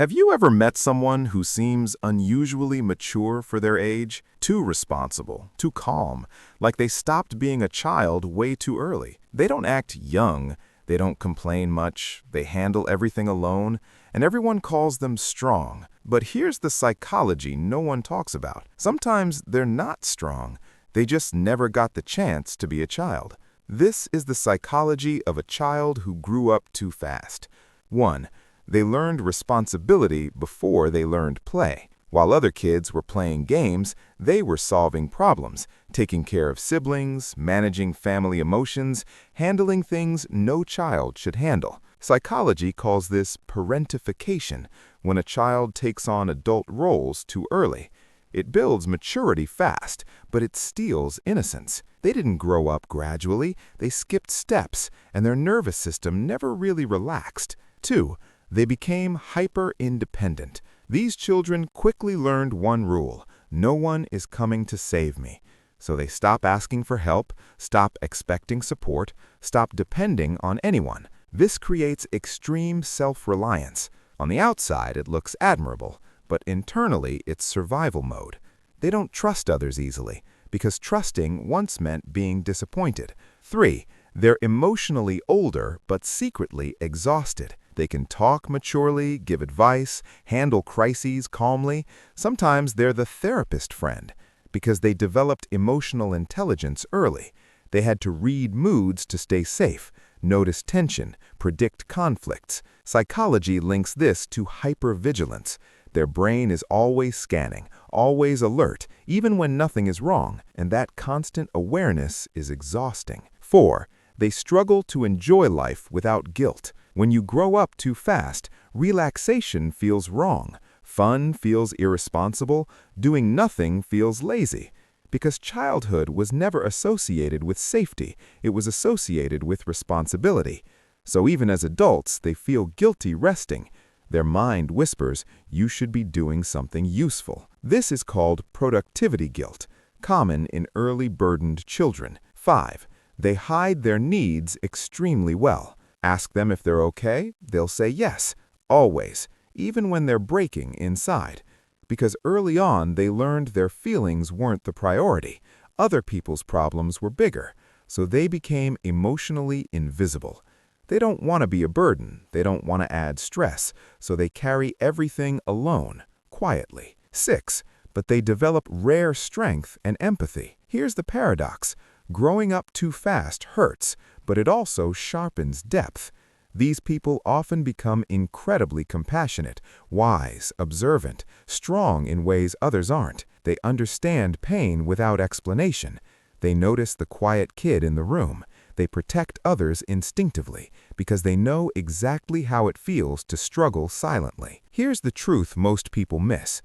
Have you ever met someone who seems unusually mature for their age? Too responsible, too calm, like they stopped being a child way too early. They don't act young, they don't complain much, they handle everything alone, and everyone calls them strong. But here's the psychology no one talks about. Sometimes they're not strong, they just never got the chance to be a child. This is the psychology of a child who grew up too fast. 1. They learned responsibility before they learned play. While other kids were playing games, they were solving problems, taking care of siblings, managing family emotions, handling things no child should handle. Psychology calls this parentification, when a child takes on adult roles too early. It builds maturity fast, but it steals innocence. They didn't grow up gradually, they skipped steps, and their nervous system never really relaxed. 2. They became hyper-independent. These children quickly learned one rule: no one is coming to save me. So they stop asking for help, stop expecting support, stop depending on anyone. This creates extreme self-reliance. On the outside, it looks admirable, but internally, it's survival mode. They don't trust others easily, because trusting once meant being disappointed. 3. They're emotionally older, but secretly exhausted. They can talk maturely, give advice, handle crises calmly. Sometimes they're the therapist friend, because they developed emotional intelligence early. They had to read moods to stay safe, notice tension, predict conflicts. Psychology links this to hypervigilance. Their brain is always scanning, always alert, even when nothing is wrong, and that constant awareness is exhausting. 4. They struggle to enjoy life without guilt. When you grow up too fast, relaxation feels wrong, fun feels irresponsible, doing nothing feels lazy. Because childhood was never associated with safety, it was associated with responsibility. So even as adults, they feel guilty resting. Their mind whispers, you should be doing something useful. This is called productivity guilt, common in early burdened children. 5. They hide their needs extremely well. Ask them if they're okay, they'll say yes, always, even when they're breaking inside. Because early on they learned their feelings weren't the priority. Other people's problems were bigger, so they became emotionally invisible. They don't want to be a burden, they don't want to add stress, so they carry everything alone, quietly. 6. But they develop rare strength and empathy. Here's the paradox. Growing up too fast hurts, but it also sharpens depth. These people often become incredibly compassionate, wise, observant, strong in ways others aren't. They understand pain without explanation. They notice the quiet kid in the room. They protect others instinctively because they know exactly how it feels to struggle silently. Here's the truth most people miss.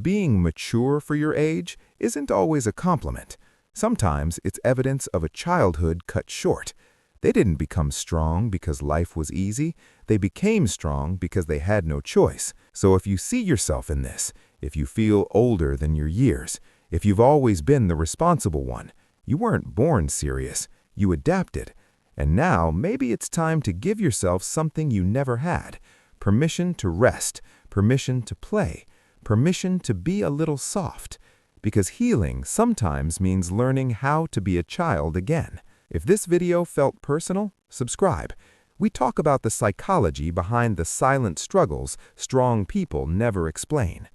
Being mature for your age isn't always a compliment. Sometimes it's evidence of a childhood cut short. They didn't become strong because life was easy. They became strong because they had no choice. So if you see yourself in this, if you feel older than your years, if you've always been the responsible one, you weren't born serious, you adapted. And now maybe it's time to give yourself something you never had: permission to rest, permission to play, permission to be a little soft. Because healing sometimes means learning how to be a child again. If this video felt personal, subscribe. We talk about the psychology behind the silent struggles strong people never explain.